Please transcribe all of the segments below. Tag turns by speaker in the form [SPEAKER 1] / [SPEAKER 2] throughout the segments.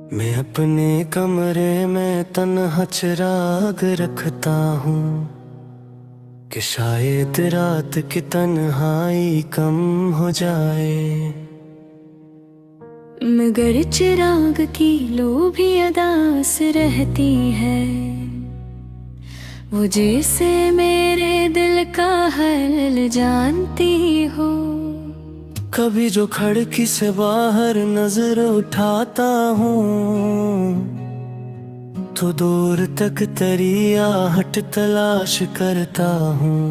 [SPEAKER 1] मैं अपने कमरे में तन्हा चिराग रखता हूँ कि शायद रात की तन्हाई कम हो जाए।
[SPEAKER 2] मगर चिराग की लो भी अदास रहती है, वो जैसे मेरे दिल का हाल जानती हो।
[SPEAKER 1] कभी जो खिड़की से बाहर नजर उठाता हूँ तो दूर तक तेरी आहट तलाश करता हूँ।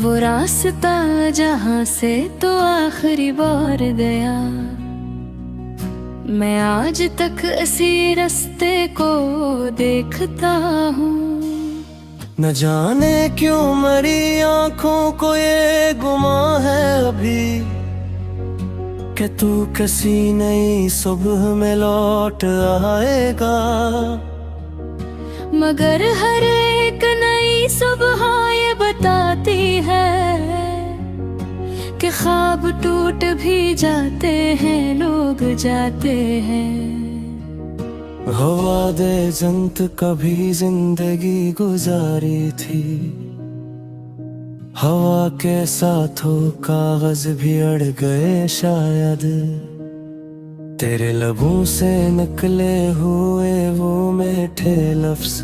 [SPEAKER 2] वो रास्ता जहाँ से तो आखिरी बार गया, मैं आज तक इसी रास्ते को देखता हूँ।
[SPEAKER 1] न जाने क्यों मेरी आंखों को ये गुमा है अभी कि तू किसी नई सुबह में लौट आएगा।
[SPEAKER 2] मगर हर एक नई सुबह ये बताती है कि ख्वाब टूट भी जाते हैं, लोग जाते हैं।
[SPEAKER 1] हवा दे जंत कभी जिंदगी गुजारी थी, हवा के साथ हो कागज भी अड़ गए शायद। तेरे लबों से निकले हुए वो मीठे लफ्ज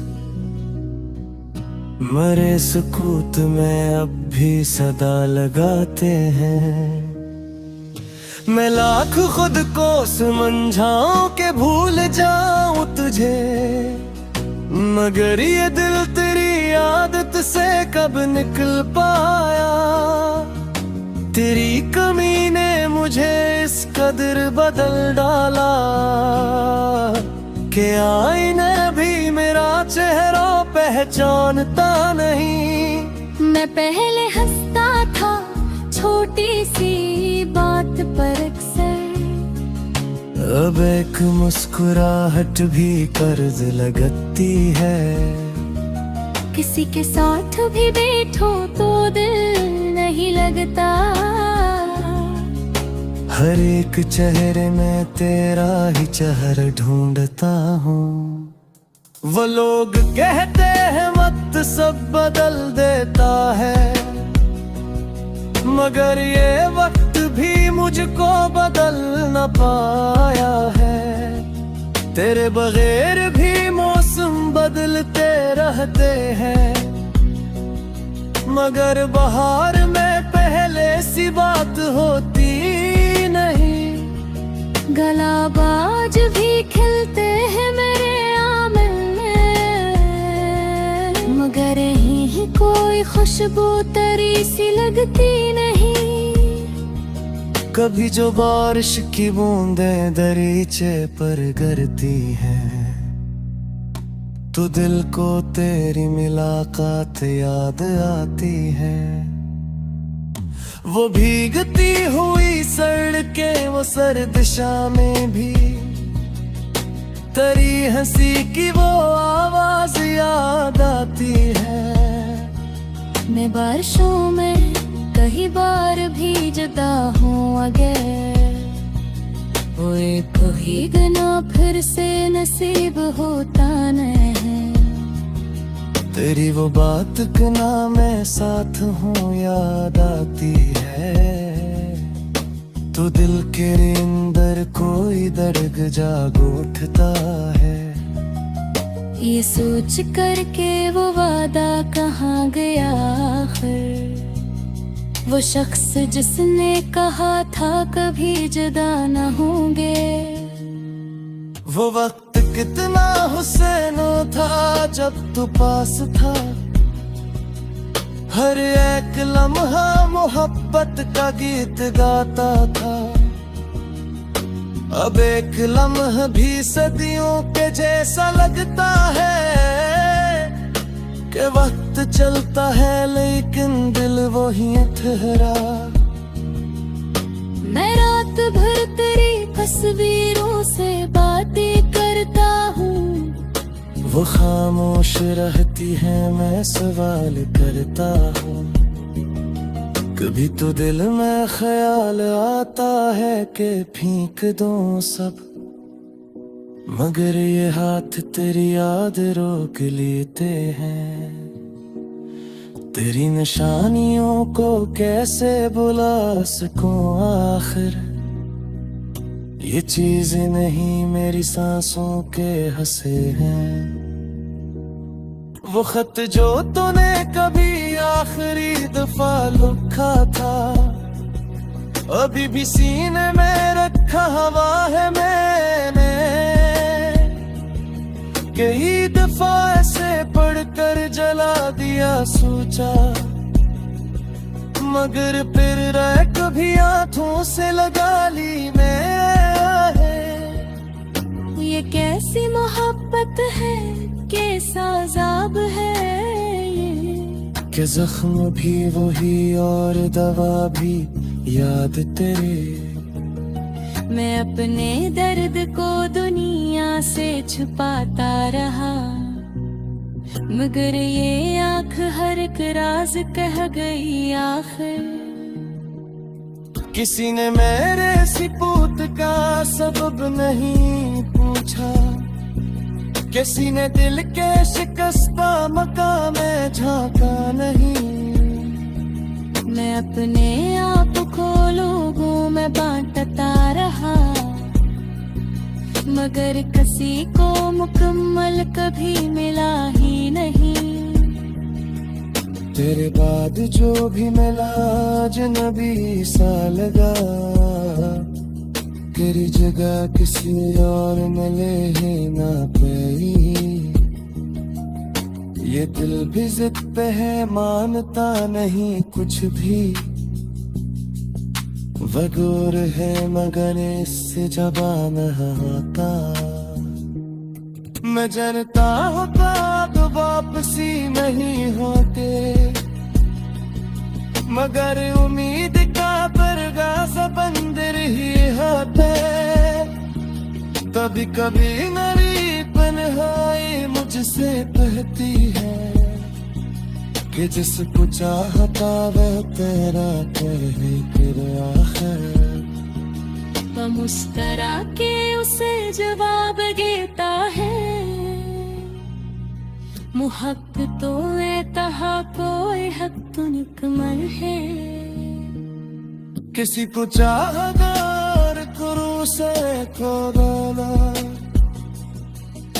[SPEAKER 1] मरे सुकूत में अब भी सदा लगाते हैं। मैं लाख खुद को समझाऊं के भूल जाऊं तुझे, मगर ये दिल तेरी आदत से कब निकल पाया। तेरी कमी ने मुझे इस कदर बदल डाला कि आईने भी मेरा चेहरा पहचानता नहीं।
[SPEAKER 2] मैं पहले हंसता था छोटी सी बात पर अक्सर,
[SPEAKER 1] अब एक मुस्कुराहट भी कर्ज लगती है।
[SPEAKER 2] किसी के साथ भी बैठो तो दिल नहीं लगता,
[SPEAKER 1] हर एक चेहरे में तेरा ही चेहरा ढूंढता हूँ। वो लोग कहते हैं वक्त सब बदल देता है, मगर ये वक्त भी मुझको बदल न पाया है। तेरे बगैर भी मौसम बदलते रहते हैं, मगर बहार में पहले सी बात होती नहीं।
[SPEAKER 2] गुलाब आज भी खिलते हैं मेरे आंगन में, मगर यहीं कोई खुशबू तरी सी लगती नहीं।
[SPEAKER 1] कभी जो बारिश की बूंदें दरीचे पर गिरती हैं तो दिल को तेरी मुलाकात याद आती है। वो भीगती हुई सड़कें वो सर्द शामें भी, तेरी हंसी की वो आवाज याद आती है।
[SPEAKER 2] मैं बारिशों में कई बार भी जुदा हूँ, अगर वो एक भीगना फिर से नसीब होता नहीं।
[SPEAKER 1] तेरी वो बात ना मैं साथ हूँ याद आती है, तो दिल के अंदर कोई दर्द जाग उठता है।
[SPEAKER 2] ये सोच करके वो वादा कहाँ गया आखिर, वो शख्स जिसने कहा था कभी जुदा न होंगे।
[SPEAKER 1] वो वक्त कितना हुसैन था जब तू पास था, हर एक लम्हा मोहब्बत का गीत गाता था। अब एक लम्हा भी सदियों के जैसा लगता है कि वक्त चलता है लेकिन दिल वही ठहरा।
[SPEAKER 2] मैं रात भर तेरी तस्वीरों से बातें करता हूँ,
[SPEAKER 1] वो खामोश रहती है मैं सवाल करता हूँ। कभी तो दिल में ख्याल आता है कि फेंक दूं सब, मगर ये हाथ तेरी याद रोक लेते हैं। तेरी निशानियों को कैसे बुला सकूं आखिर, ये चीजें नहीं मेरी सांसों के हंसे हैं। वो खत जो तूने कभी आखिरी दफा लिखा था, अभी भी सीने में रखा हुआ है मैंने। कई दफा ऐसे पढ़कर जला दिया सोचा, मगर फिर रह कभी हाथों से लगा ली मैं।
[SPEAKER 2] ये कैसी मोहब्बत है, कैसा अज़ाब है ये।
[SPEAKER 1] कि जख्म भी वही और दवा भी याद तेरे।
[SPEAKER 2] मैं अपने दर्द को दुनिया से छुपाता रहा, मगर ये आँख हर एक राज कह गई आखिर।
[SPEAKER 1] किसी ने मेरे सिपूत का सबब नहीं पूछा, किसी ने दिल के शिकस्ता मकाम में झांका नहीं।
[SPEAKER 2] मैं अपने आप को लोगों में बांटता रहा, मगर किसी को मुकम्मल कभी मिला ही नहीं।
[SPEAKER 1] तेरे बाद जो भी मिला अजनबी सा लगा, तेरी जगह किसी और ने ले ही ना पाई। ये दिल भी जिद पे है, मानता नहीं कुछ भी। वगूर है मगर इससे जबान आता। मैं जानता होता तो वापसी नहीं होते, मगर उम्मीद का परगा बंदर ही होते। कभी कभी मेरी तन्हाई मुझसे कहती है कि जिसको चाहता वह तेरा कहे फिर आखिर।
[SPEAKER 2] वह मुस्करा के उसे जवाब देता है, मुहक तो तहा कोई हक तो निकमल है।
[SPEAKER 1] किसी को चाहदार करो से खोदाना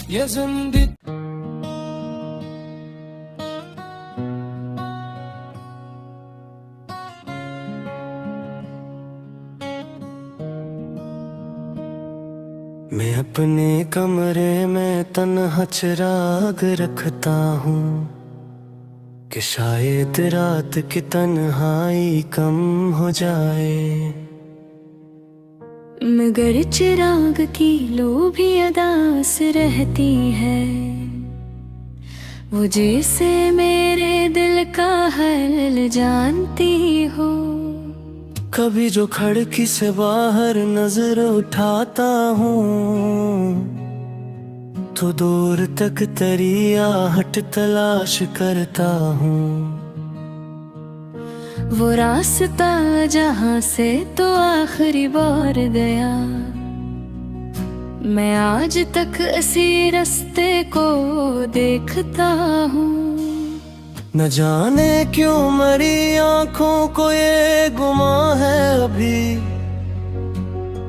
[SPEAKER 1] ये जिंदगी। मैं अपने कमरे में तन्हा चिराग रखता हूँ कि शायद रात की तन्हाई कम हो जाए।
[SPEAKER 2] मगर चिराग की लो भी अदास रहती है, वो जैसे मेरे दिल का हाल जानती हो।
[SPEAKER 1] कभी जो खिड़की से बाहर नजर उठाता हूँ, तो दूर तक तेरी आहट तलाश करता हूँ।
[SPEAKER 2] वो रास्ता जहाँ से तो आखिरी बार गया, मैं आज तक इसी रास्ते को देखता हूँ।
[SPEAKER 1] न जाने क्यों मेरी आंखों को ये गुमा है अभी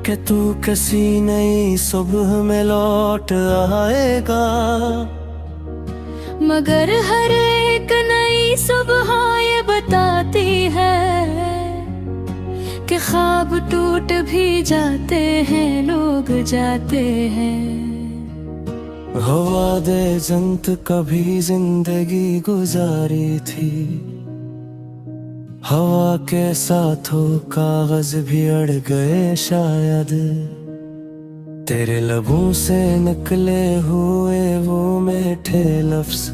[SPEAKER 1] कि तू किसी नई सुबह में लौट आएगा।
[SPEAKER 2] मगर हर एक नई सुबह ये बताती है कि ख्वाब टूट भी जाते हैं, लोग जाते हैं।
[SPEAKER 1] हवा दे जंत कभी जिंदगी गुजारी थी, हवा के साथ हो कागज भी अड़ गए शायद। तेरे लबों से निकले हुए वो मीठे लफ्ज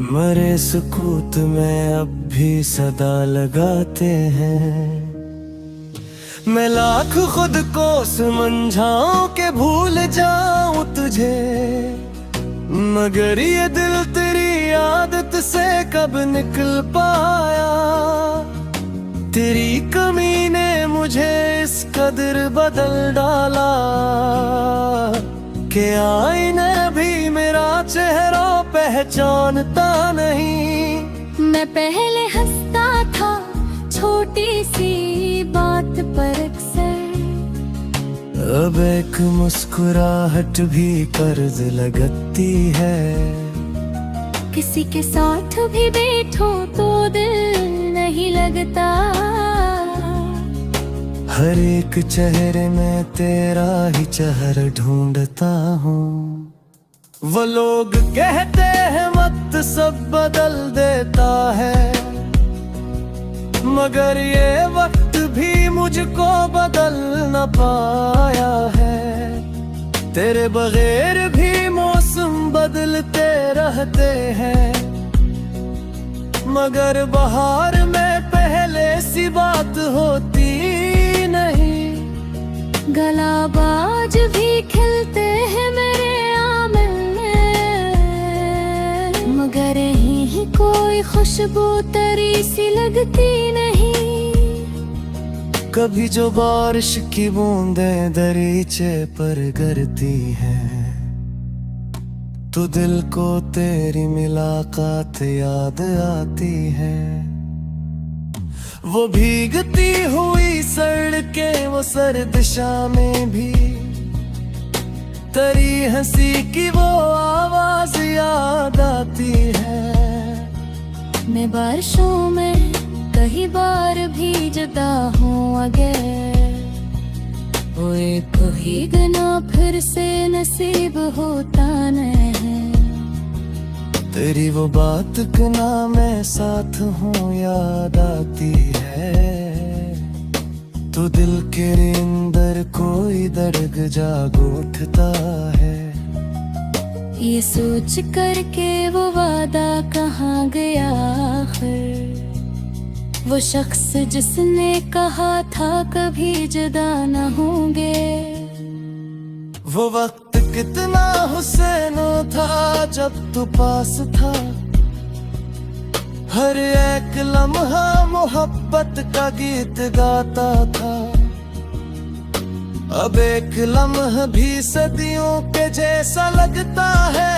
[SPEAKER 1] मरे सुकूत में अब भी सदा लगाते हैं। मैं लाख खुद को समझाऊं के भूल जाऊं तुझे, मगर ये दिल तेरी आदत से कब निकल पाया। तेरी कमी ने मुझे इस कदर बदल डाला कि आईने भी मेरा चेहरा पहचानता नहीं।
[SPEAKER 2] मैं पहले हंसता था छोटी सी बात पर अक्सर,
[SPEAKER 1] अब एक मुस्कुराहट भी कर्ज लगती है।
[SPEAKER 2] किसी के साथ भी बैठो तो दिल नहीं लगता।
[SPEAKER 1] हर एक चेहरे में तेरा ही चेहरा ढूंढता हूँ। वो लोग कहते हैं वक्त सब बदल देता है, मगर ये वक्त भी मुझको बदल न पाया है। तेरे बगैर भी मौसम बदलते रहते हैं, मगर बहार में पहले सी बात होती नहीं।
[SPEAKER 2] गलाबाज भी खिलते हैं मेरे आंगन में, मगर यहीं कोई खुशबू तरी सी लगती नहीं।
[SPEAKER 1] कभी जो बारिश की बूंदें दरीचे पर गिरती हैं, तो दिल को तेरी मुलाकात याद आती है। वो भीगती हुई सड़कें, वो सर्द शामें भी, तेरी हंसी की वो आवाज याद आती है।
[SPEAKER 2] मैं बारिशों में कई बार भी जुदा हूँ अगर, वो एक भीगना फिर से नसीब होता नहीं।
[SPEAKER 1] तेरी वो बात के ना मैं साथ हूँ याद आती है। तो दिल के अंदर कोई दर्द जाग उठता है।
[SPEAKER 2] ये सोच करके वो वादा कहाँ गया आखिर, वो शख्स जिसने कहा था कभी जुदा न होंगे।
[SPEAKER 1] वो वक्त कितना हुसैन था जब तू पास था, हर एक लम्हा मोहब्बत का गीत गाता था। अब एक लम्हा भी सदियों के जैसा लगता है,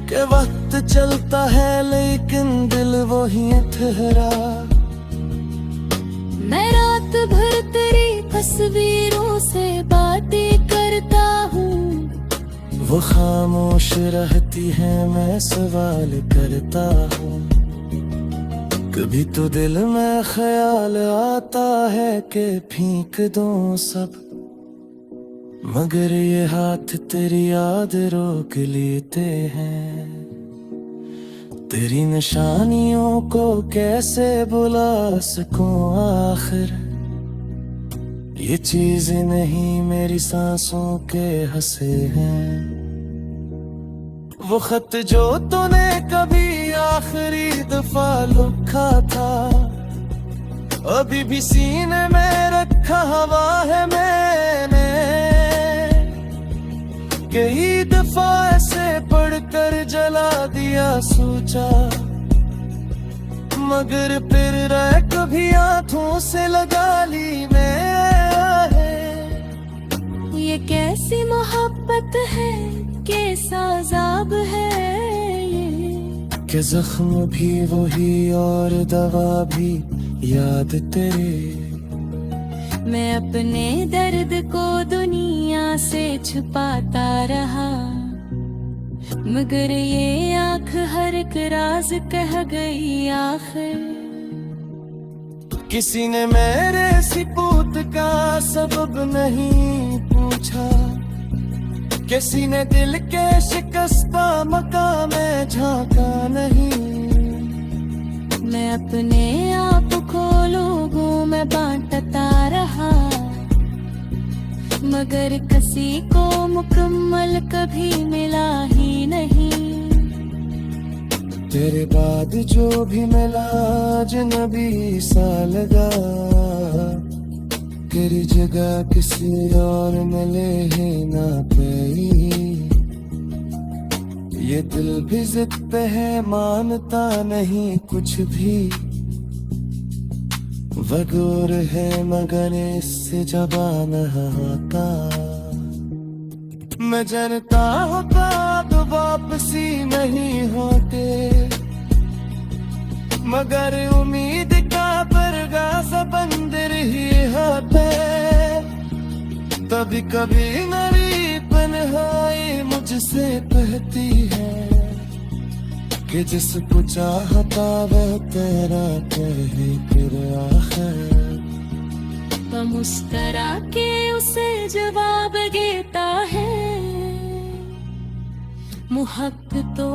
[SPEAKER 1] कि वक्त चलता है लेकिन दिल वही ठहरा।
[SPEAKER 2] मैं रात भर तेरी तस्वीरों से बातें करता हूँ,
[SPEAKER 1] वो खामोश रहती है मैं सवाल करता हूँ। कभी तो दिल में ख्याल आता है कि फेंक दूं सब, मगर ये हाथ तेरी याद रोक लेते हैं। तेरी निशानियों को कैसे बुला सकूं आखिर, ये चीजें नहीं मेरी सांसों के हंसे हैं। वो खत जो तूने कभी आखिरी दफा लिखा था, अभी भी सीने में रखा हवा है मैंने। कई दफा ऐसे पढ़कर जला दिया सोचा, मगर फिर रह कभी हाथों से लगा ली मैं।
[SPEAKER 2] ये कैसी मोहब्बत है, कैसा अज़ाब है ये,
[SPEAKER 1] कि जख्म भी वही और दवा भी याद तेरे।
[SPEAKER 2] मैं अपने दर्द को दुनिया से छुपाता रहा, मगर ये आँख हर एक राज कह गई आखिर।
[SPEAKER 1] किसी ने मेरे सिपूत का सबब नहीं पूछा, किसी ने दिल के शिकस्ता मकाम में झांका नहीं।
[SPEAKER 2] मैं अपने आप को लोगों में बांटता रहा, मगर किसी को मुकम्मल कभी मिला ही नहीं।
[SPEAKER 1] तेरे बाद जो भी मिला अजनबी सा लगा, तेरी जगह किसी और मिले ही ना पाई। ये दिल भी जिद पे है, मानता नहीं कुछ भी, वगूर है मगर इससे जबान आता। मैं जानता होता तो वापसी नहीं होते, मगर उम्मीद का परगा सा बंदर ही होते। तभी कभी मेरी तन्हाई मुझसे कहती है कि जिसको चाहता वह तेरा कहे फिर आखिर।
[SPEAKER 2] वह मुस्करा के उसे जवाब देता है, मुहक तो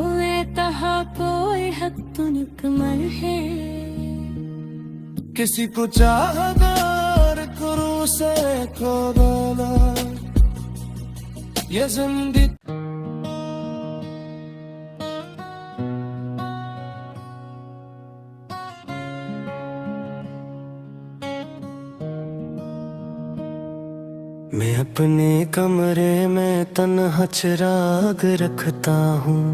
[SPEAKER 2] तहा कोई हक तो निकमल है।
[SPEAKER 1] किसी को चाहदार करो से को गाना ये जिंदगी। मैं अपने कमरे में तन्हा चिराग रखता हूँ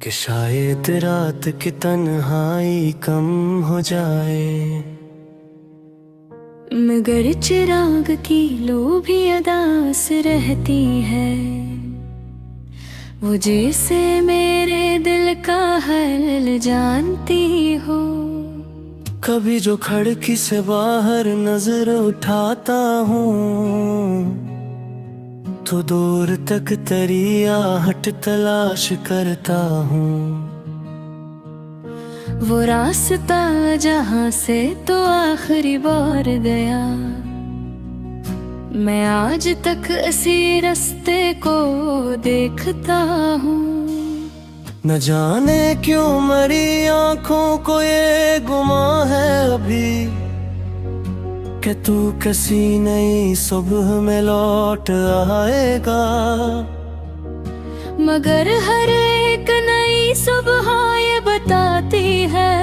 [SPEAKER 1] कि शायद रात की तन्हाई कम हो जाए।
[SPEAKER 2] मगर चिराग की लो भी अदास रहती है, वो जैसे मेरे दिल का हाल जानती हो।
[SPEAKER 1] कभी जो खिड़की से बाहर नजर उठाता हूँ तो दूर तक तेरी आहट तलाश करता हूँ।
[SPEAKER 2] वो रास्ता जहाँ से तो आखिरी बार गया, मैं आज तक इसी रास्ते को देखता हूँ।
[SPEAKER 1] न जाने क्यों मेरी आंखों को ये गुमा है अभी कि तू किसी नई सुबह में लौट आएगा।
[SPEAKER 2] मगर हर एक नई सुबह ये बताती है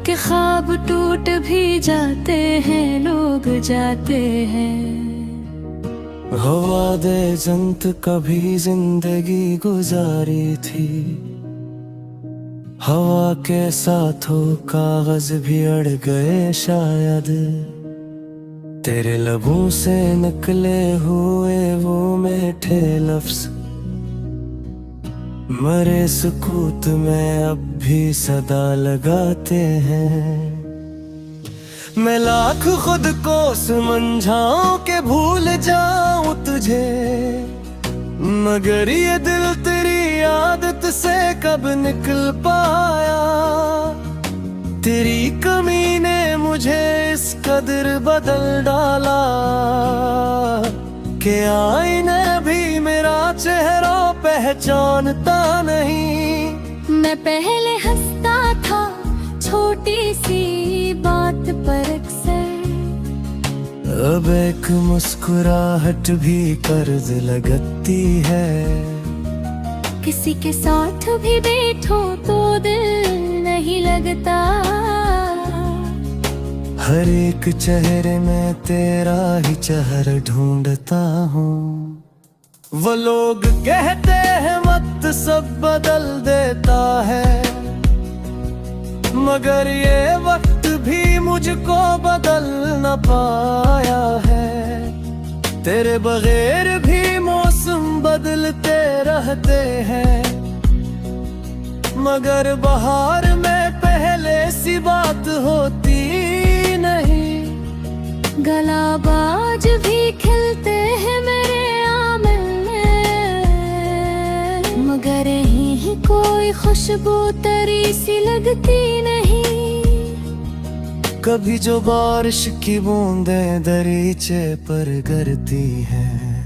[SPEAKER 2] कि ख्वाब टूट भी जाते हैं, लोग जाते हैं।
[SPEAKER 1] हवा दे जंत कभी जिंदगी गुजारी थी, हवा के साथ हो कागज भी अड़ गए शायद। तेरे लबों से निकले हुए वो मीठे लफ्ज मरे सुकूत में अब भी सदा लगाते हैं। मैं लाख खुद को समझाऊं के भूल जाऊं तुझे, मगर ये दिल तेरी आदत से कब निकल पाया। तेरी कमी ने मुझे इस कदर बदल डाला कि आईने भी मेरा चेहरा पहचानता नहीं।
[SPEAKER 2] मैं पहले हंसता था छोटी सी बात पर अक्सर,
[SPEAKER 1] अब एक मुस्कुराहट भी कर्ज लगती है।
[SPEAKER 2] किसी के साथ भी बैठो तो दिल नहीं लगता,
[SPEAKER 1] हर एक चेहरे में तेरा ही चेहरा ढूंढता हूँ। वो लोग कहते हैं वक्त सब बदल देता है, मगर ये वक्त भी मुझको बदल न पाया है। तेरे बगैर भी मौसम बदलते रहते हैं, मगर बहार में पहले सी बात होती नहीं।
[SPEAKER 2] गलाबाज भी खिलते हैं मेरे आंगन में, मगर यहीं कोई खुशबू तरी सी लगती नहीं।
[SPEAKER 1] कभी जो बारिश की बूंदें दरीचे पर गिरती हैं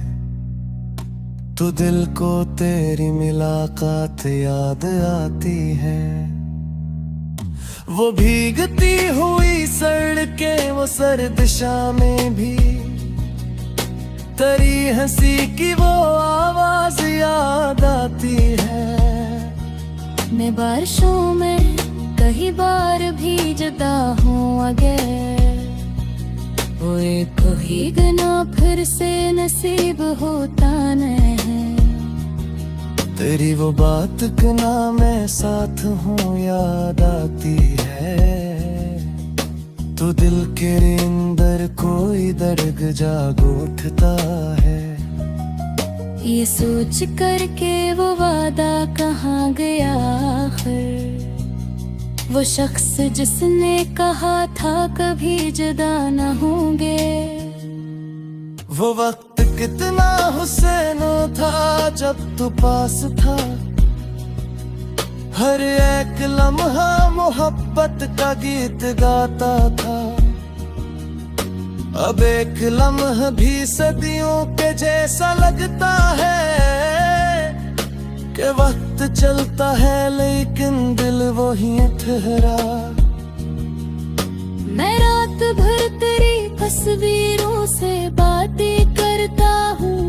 [SPEAKER 1] तो दिल को तेरी मुलाकात याद आती है। वो भीगती हुई सड़कें वो सर्द शामें भी, तेरी हंसी की वो आवाज याद आती है।
[SPEAKER 2] मैं बारिशों में कई बार भी जुदा हूँ अगर, वो एक ही गना फिर से नसीब होता नहीं।
[SPEAKER 1] तेरी वो बात के ना मैं साथ हूँ याद आती है। तो दिल के अंदर कोई दर्द जाग उठता है।
[SPEAKER 2] ये सोच करके वो वादा कहाँ गया आखिर, वो शख्स जिसने कहा था कभी जुदा न होंगे।
[SPEAKER 1] वो वक्त कितना हुसैनो था जब तू पास था, हर एक लम्हा मोहब्बत का गीत गाता था। अब एक लम्हा भी सदियों के जैसा लगता है, कि वक्त चलता है लेकिन दिल वही ठहरा।
[SPEAKER 2] मैं रात भर तेरी तस्वीरों से बातें करता हूँ,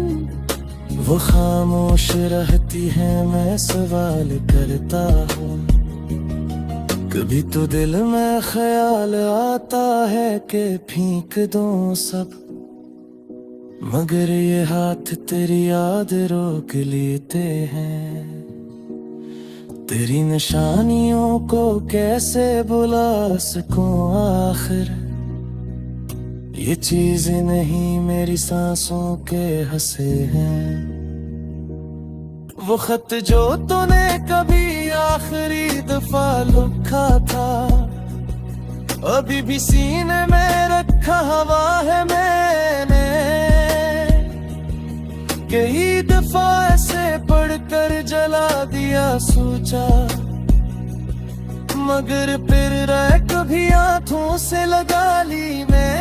[SPEAKER 1] वो खामोश रहती है मैं सवाल करता हूँ। कभी तो दिल में ख्याल आता है कि फेंक दूं सब, मगर ये हाथ तेरी याद रोक लेते हैं। तेरी निशानियों को कैसे बुला सकूं आखिर, ये चीजें नहीं मेरी सांसों के हंसे हैं। वो खत जो तूने कभी आखिरी दफा लिखा था, अभी भी सीने में रखा हुआ है मैंने। कई दफा ऐसे पढ़कर जला दिया सोचा, मगर फिर रह कभी हाथों से लगा ली मैं।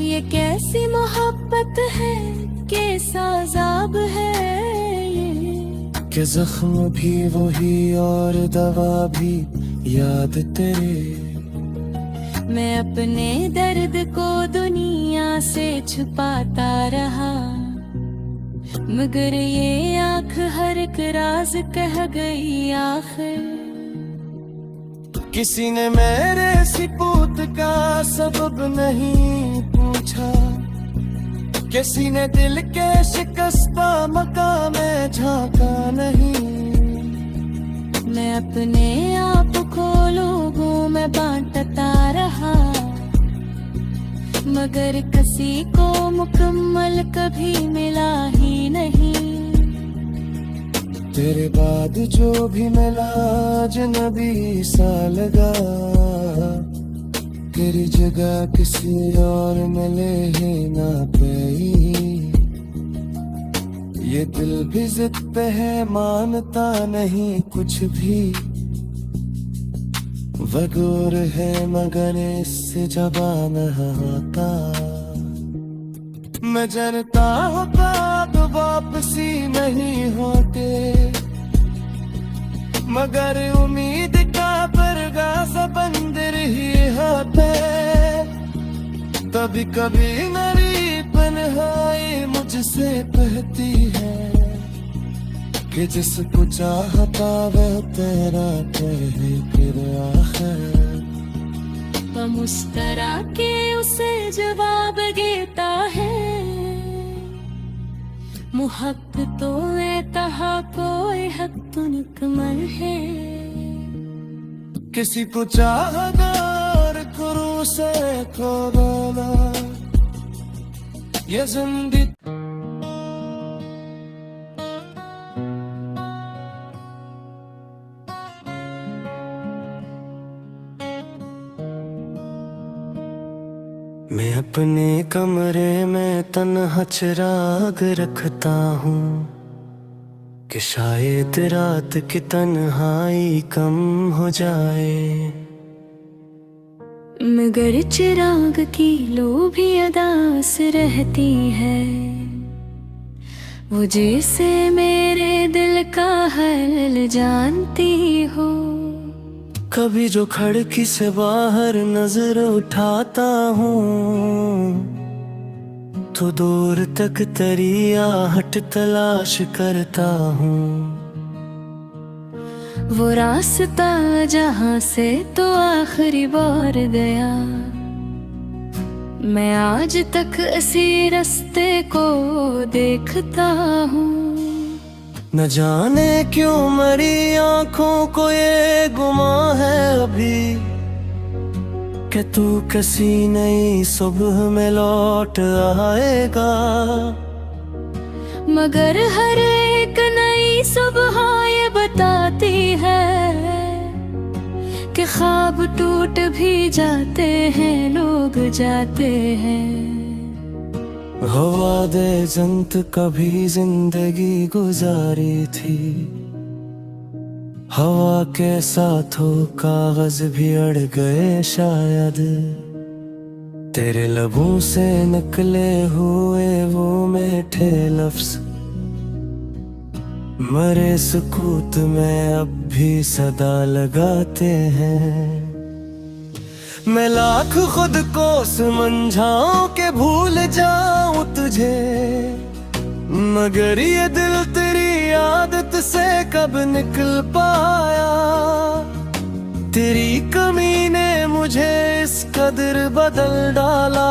[SPEAKER 2] ये कैसी मोहब्बत है, कैसा अज़ाब है ये,
[SPEAKER 1] कि जख्म भी वही और दवा भी याद तेरे।
[SPEAKER 2] मैं अपने दर्द को दुनिया से छुपाता रहा, मगर ये आँख हर एक राज कह गई आखिर।
[SPEAKER 1] किसी ने मेरे सिपूत का सबब नहीं पूछा, किसी ने दिल के शिकस्ता मकाम में झांका नहीं।
[SPEAKER 2] मैं अपने आप को लोगों में बांटता रहा, मगर किसी को मुकम्मल कभी मिला ही नहीं।
[SPEAKER 1] तेरे बाद जो भी मिला अजनबी सा लगा, तेरी जगह किसी और मिले ही ना पाई। ये दिल भी जिद पे है मानता नहीं कुछ भी, वगूर है मगर इससे जबान आता। मैं जानता होता तो वापसी नहीं होते, मगर उम्मीद का परगा बंदर ही होते। कभी कभी मेरी तन्हाई मुझसे कहती है, कि जिसको चाहता वह तेरा कहे फिर आखिर।
[SPEAKER 2] वो मुस्करा के उसे जवाब देता है, मुहब्बतों में तहा कोई हद तो निकमल है।
[SPEAKER 1] किसी को चाहता और करो से खोना ये जिंदगी। मैं अपने कमरे में तन्हा चिराग रखता हूँ, कि शायद रात की तन्हाई कम हो जाए।
[SPEAKER 2] मगर चिराग की लो भी अदास रहती है, वो जैसे मेरे दिल का हाल जानती हो।
[SPEAKER 1] कभी जो खिड़की से बाहर नजर उठाता हूँ, तो दूर तक तेरी आहट तलाश करता हूँ।
[SPEAKER 2] वो रास्ता जहाँ से तो आखिरी बार गया, मैं आज तक इसी रास्ते को देखता हूँ।
[SPEAKER 1] न जाने क्यों मेरी आंखों को ये गुमा है अभी, कि तू किसी नई सुबह में लौट आएगा।
[SPEAKER 2] मगर हर एक नई सुबह ये बताती है कि ख्वाब टूट भी जाते हैं, लोग जाते हैं।
[SPEAKER 1] हवा दे जंत कभी जिंदगी गुजारी थी, हवा के साथ हो कागज भी अड़ गए शायद। तेरे लबों से निकले हुए वो मीठे लफ्ज मरे सुकूत में अब भी सदा लगाते हैं। मैं लाख खुद को समझाऊं के भूल जाऊं तुझे, मगर ये दिल तेरी आदत से कब निकल पाया। तेरी कमी ने मुझे इस कदर बदल डाला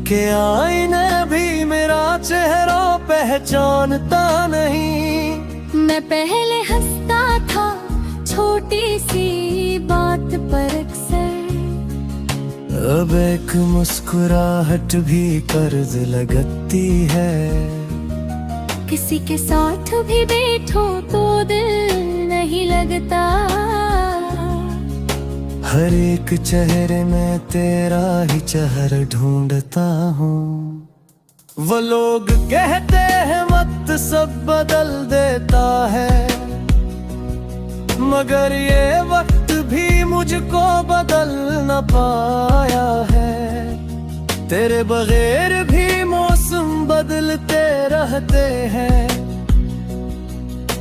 [SPEAKER 1] कि आईने भी मेरा चेहरा पहचानता नहीं।
[SPEAKER 2] मैं पहले हंसता था छोटी सी बात पर अक्सर,
[SPEAKER 1] अब एक मुस्कुराहट भी कर्ज लगती है।
[SPEAKER 2] किसी के साथ भी बैठो तो दिल नहीं लगता।
[SPEAKER 1] हर एक चेहरे में तेरा ही चेहरा ढूंढता हूँ। वो लोग कहते हैं वक्त सब बदल देता है, मगर ये वक्त भी मुझको बदल न पाया है। तेरे बगैर भी मौसम बदलते रहते हैं,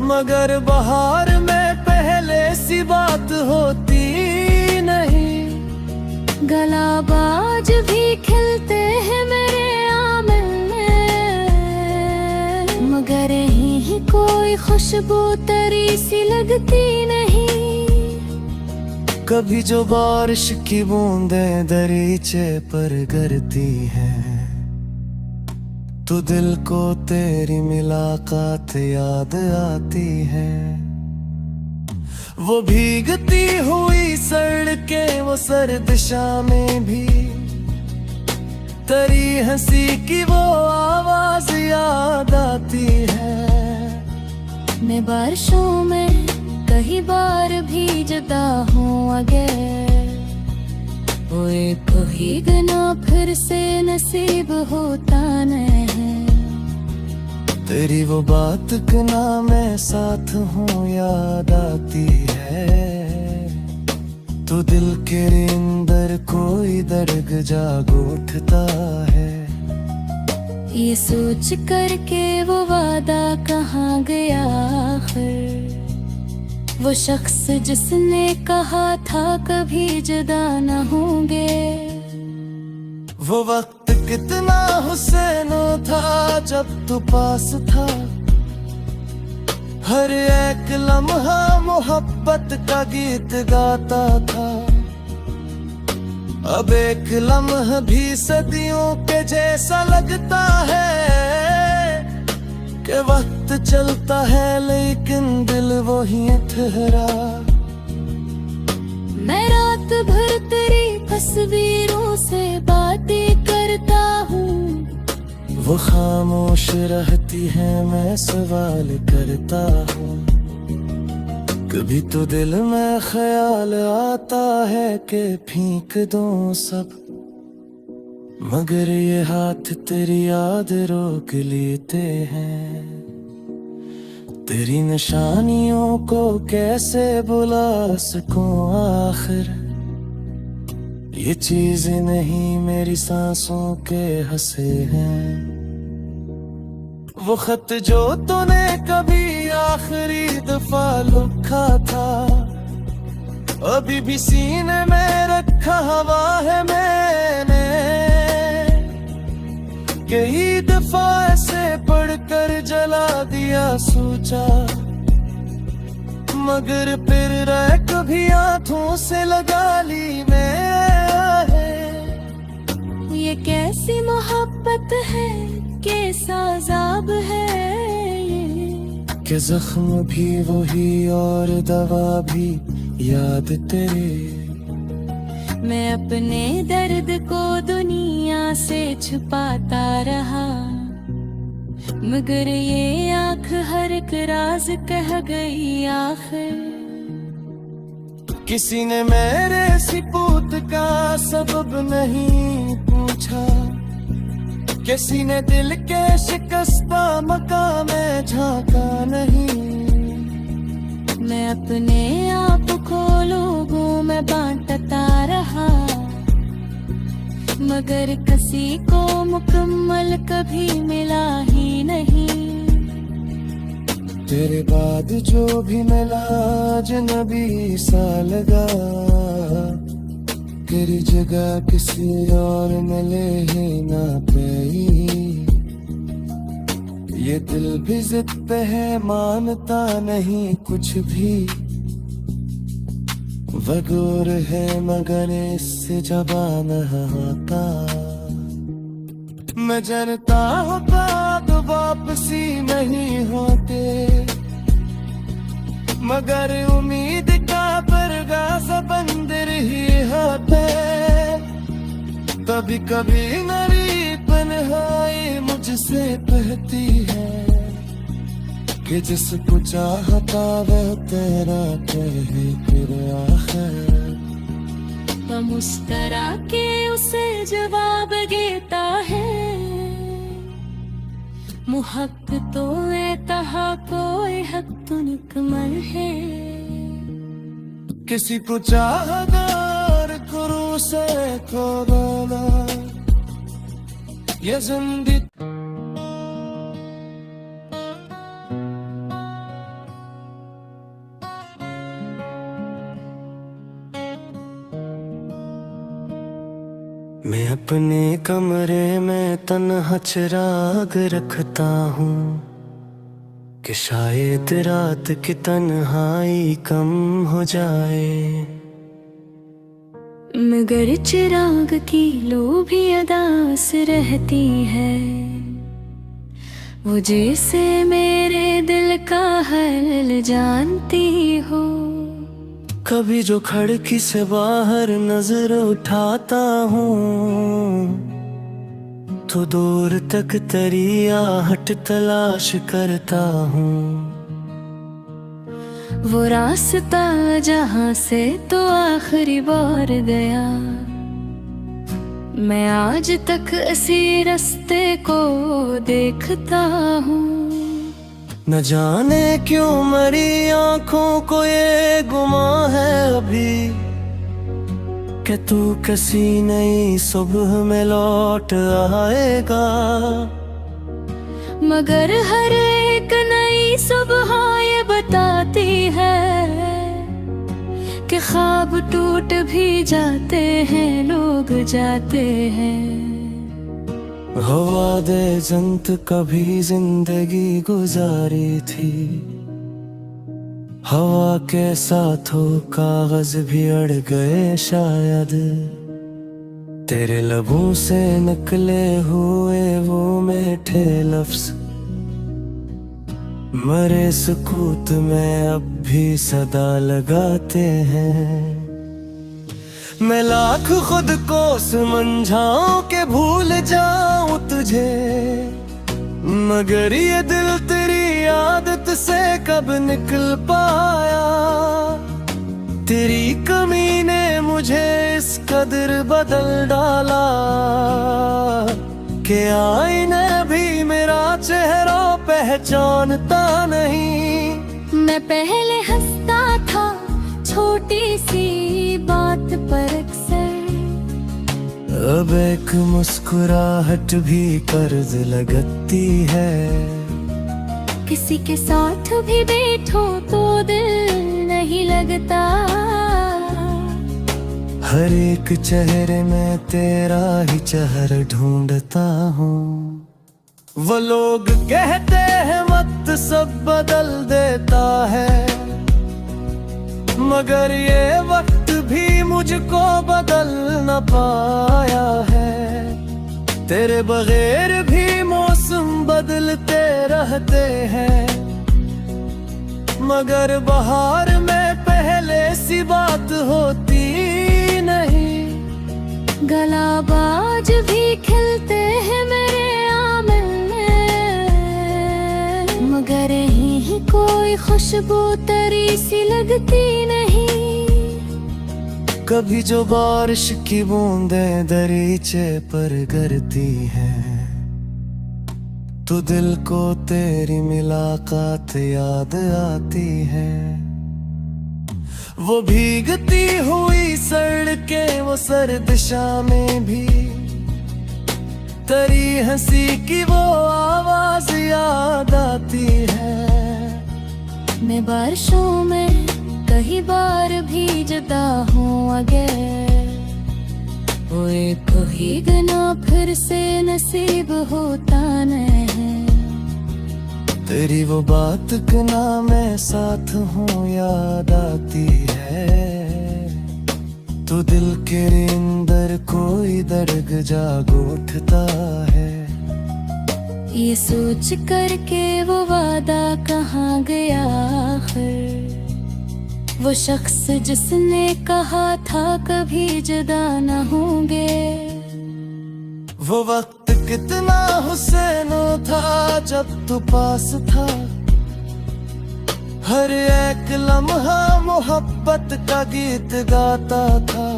[SPEAKER 1] मगर बहार में पहले सी बात होती नहीं।
[SPEAKER 2] गलाबाज भी खिलते हैं मेरे आंगन में, मगर यहीं कोई खुशबू तरी सी लगती नहीं।
[SPEAKER 1] कभी जो बारिश की बूंदें दरीचे पर गिरती हैं, तो दिल को तेरी मुलाकात याद आती है। वो भीगती हुई सड़कें, वो सर्द शामें भी, तेरी हंसी की वो आवाज याद आती है।
[SPEAKER 2] मैं बारिशों में कई बार भी जुदा हूँ अगर, वो एक भीगना फिर से नसीब होता नहीं।
[SPEAKER 1] तेरी वो बात के ना मैं साथ हूँ याद आती है। तो दिल के अंदर कोई दर्द जाग उठता है।
[SPEAKER 2] ये सोच करके वो वादा कहाँ गया आखिर, वो शख्स जिसने कहा था कभी जुदा न होंगे।
[SPEAKER 1] वो वक्त कितना हुसैनो था जब तू पास था, हर एक लम्हा मोहब्बत का गीत गाता था। अब एक लम्हा भी सदियों के जैसा लगता है, कि वक्त चलता है लेकिन दिल वही ठहरा।
[SPEAKER 2] मैं रात भर तेरी तस्वीरों से बातें करता हूँ,
[SPEAKER 1] वो खामोश रहती है मैं सवाल करता हूँ। कभी तो दिल में ख्याल आता है कि फेंक दूं सब, मगर ये हाथ तेरी याद रोक लेते हैं। तेरी निशानियों को कैसे बुला सकूं आखिर, ये चीजें नहीं मेरी सांसों के हंसे हैं। वो खत जो तूने कभी आखिरी दफा लिखा था, अभी भी सीने में रखा हवा है मैंने। कई दफा ऐसे पढ़कर जला दिया सोचा, मगर फिर रह कभी हाथों से लगा ली मैं।
[SPEAKER 2] ये कैसी मोहब्बत है, कैसा अज़ाब है ये,
[SPEAKER 1] कि जख्म भी वही और दवा भी याद तेरे।
[SPEAKER 2] मैं अपने दर्द को दुनिया से छुपाता रहा, मगर ये आँख हर एक राज कह गई आखिर।
[SPEAKER 1] किसी ने मेरे सिपूत का सबब नहीं पूछा, किसी ने दिल के शिकस्ता मकाम में झांका नहीं।
[SPEAKER 2] मैं अपने आप को लोगों में बांटता रहा, मगर किसी को मुकम्मल कभी मिला ही नहीं।
[SPEAKER 1] तेरे बाद जो भी मिला अजनबी सा लगा, तेरी जगह किसी और मिले ही ना पाई। ये दिल भी जिद पे है, मानता नहीं कुछ भी, वगूर है मगर इससे जबान आता। मैं जानता होता तो वापसी नहीं होते, मगर उम्मीद का परगा बंदर ही होते। कभी कभी मेरी तन्हाई मुझसे कहती है कि जिसको चाहता वह तेरा कहे फिर आखिर।
[SPEAKER 2] वह मुस्करा के उसे जवाब देता है, मुहक तो तहा कोई हक तो निकमल है।
[SPEAKER 1] किसी को चाहदार करो से को बोला ये जिंदगी। मैं अपने कमरे में तन्हा चिराग रखता हूँ कि शायद रात की तन्हाई कम हो जाए,
[SPEAKER 2] मगर चिराग की लो भी अदास रहती है, वो जैसे मेरे दिल का हाल जानती हो।
[SPEAKER 1] कभी जो खिड़की से बाहर नजर उठाता हूँ तो दूर तक तेरी आहट तलाश करता हूँ।
[SPEAKER 2] वो रास्ता जहाँ से तो आखिरी बार गया, मैं आज तक इसी रास्ते को देखता हूँ।
[SPEAKER 1] न जाने क्यों मेरी आंखों को ये गुमा है अभी कि तू किसी नई सुबह में लौट आएगा,
[SPEAKER 2] मगर हर एक नई सुबह ये बताती है कि ख्वाब टूट भी जाते हैं, लोग जाते हैं।
[SPEAKER 1] हवा दे जंत कभी जिंदगी गुजारी थी, हवा के साथ हो कागज भी अड़ गए शायद। तेरे लबों से निकले हुए वो मीठे लफ्ज मरे सुकूत में अब भी सदा लगाते हैं। मैं लाख खुद को समझाऊं के भूल जाऊं तुझे, मगर ये दिल तेरी आदत से कब निकल पाया। तेरी कमी ने मुझे इस कदर बदल डाला कि आईने भी मेरा चेहरा पहचानता नहीं।
[SPEAKER 2] मैं पहले हंसता था छोटी सी बात पर अक्सर,
[SPEAKER 1] अब एक मुस्कुराहट भी कर्ज लगती है।
[SPEAKER 2] किसी के साथ भी बैठो तो दिल नहीं लगता,
[SPEAKER 1] हर एक चेहरे में तेरा ही चेहरा ढूंढता हूँ। वो लोग कहते हैं वक्त सब बदल देता है, मगर ये वक्त भी मुझको बदल न पाया है। तेरे बगैर भी मौसम बदलते रहते हैं, मगर बहार में पहले सी बात होती नहीं।
[SPEAKER 2] गलाबाज भी खिलते हैं मेरे आंगन में, मगर यहीं कोई खुशबू तरी सी लगती नहीं।
[SPEAKER 1] कभी जो बारिश की बूंदें दरीचे पर गिरती हैं, तो दिल को तेरी मुलाकात याद आती है। वो भीगती हुई सड़कें, वो सर्द शामें भी, तेरी हंसी की वो आवाज याद आती है।
[SPEAKER 2] मैं बारिशों में कई बार भीजता हूँ अगर, वो एक भीगना फिर से नसीब होता नहीं।
[SPEAKER 1] तेरी वो बात ना मैं साथ हूँ याद आती है, तो दिल के अंदर कोई दर्द जाग उठता है।
[SPEAKER 2] ये सोच करके वो वादा कहाँ गया आखिर, वो शख्स जिसने कहा था कभी जुदा न होंगे।
[SPEAKER 1] वो वक्त कितना हुसैनो था जब तू पास था, हर एक लम्हा मोहब्बत का गीत गाता था।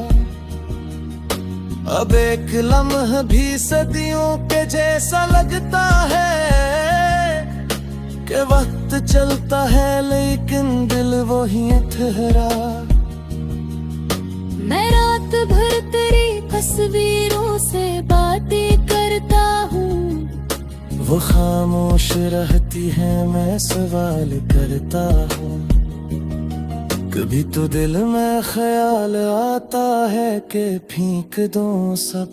[SPEAKER 1] अब एक लम्हा भी सदियों के जैसा लगता है, कि वक्त चलता है लेकिन दिल वही ठहरा।
[SPEAKER 2] मैं रात भर तेरी तस्वीरों से बातें करता हूँ,
[SPEAKER 1] वो खामोश रहती है मैं सवाल करता हूँ। कभी तो दिल में ख्याल आता है कि फेंक दूं सब,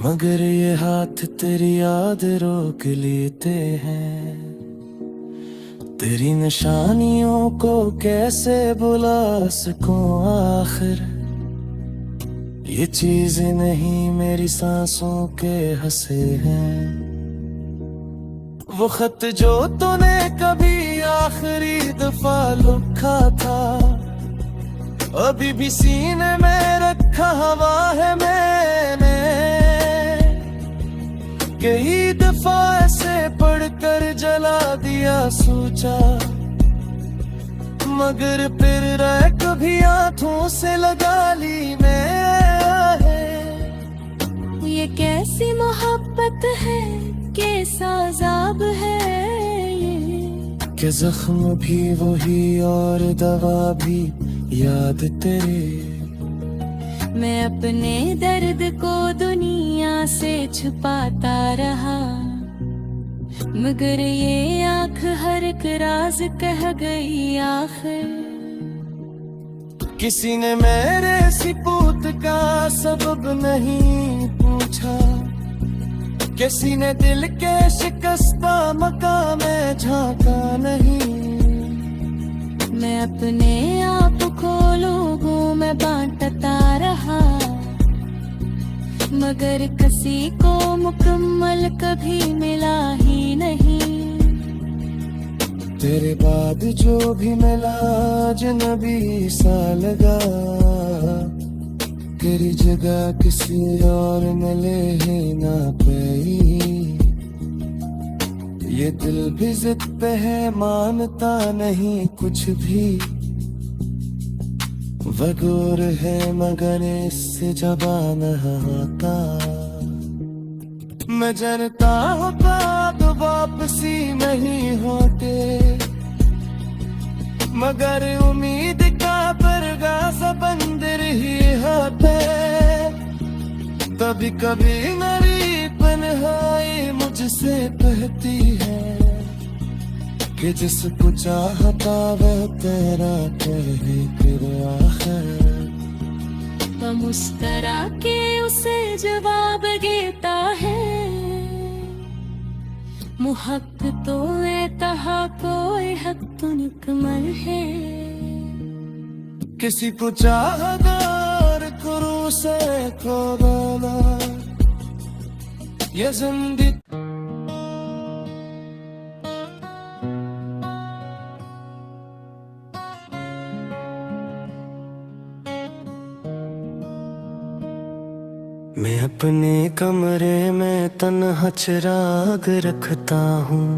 [SPEAKER 1] मगर ये हाथ तेरी याद रोक लेते हैं। तेरी निशानियों को कैसे बुला सकूं आखिर, ये चीजें नहीं मेरी सांसों के हंसे हैं। वो खत जो तूने कभी आखिरी दफा लिखा था, अभी भी सीने में रखा हवा है मैंने। कई दफा ऐसे पढ़कर जला दिया सोचा, मगर फिर रह कभी हाथों से लगा ली मैं।
[SPEAKER 2] ये कैसी मोहब्बत है, कैसा अज़ाब है ये,
[SPEAKER 1] कि जख्म भी वही और दवा भी याद तेरे।
[SPEAKER 2] मैं अपने दर्द को दुनिया से छुपाता रहा, मगर ये आँख हर एक राज कह गई आखिर।
[SPEAKER 1] किसी ने मेरे सिपूत का सबब नहीं पूछा, किसी ने दिल के शिकस्ता मकाम में झांका नहीं।
[SPEAKER 2] मैं अपने आप को लोगों में बांटता रहा, मगर किसी को मुकम्मल कभी मिला ही नहीं।
[SPEAKER 1] तेरे बाद जो भी मिला अजनबी सा लगा, तेरी जगह किसी और मिले ही ना पाई। ये दिल भी जिद पे है मानता नहीं कुछ भी, वगूर है मगर इससे जबान आता। मैं जानता होता तो वापसी नहीं होते, मगर उम्मीद का परगा बंदर ही होते। कभी कभी मेरी तन्हाई मुझसे कहती है, कि जिसको चाहता वह तेरा कहे फिर आखिर।
[SPEAKER 2] वो मुस्करा के उसे जवाब देता है, मुहक तो तहा कोई हक तो निकमल है।
[SPEAKER 1] किसी को चाहदार करो से खोदाना, ये जिंदगी अपने कमरे में तन्हा चिराग रखता हूँ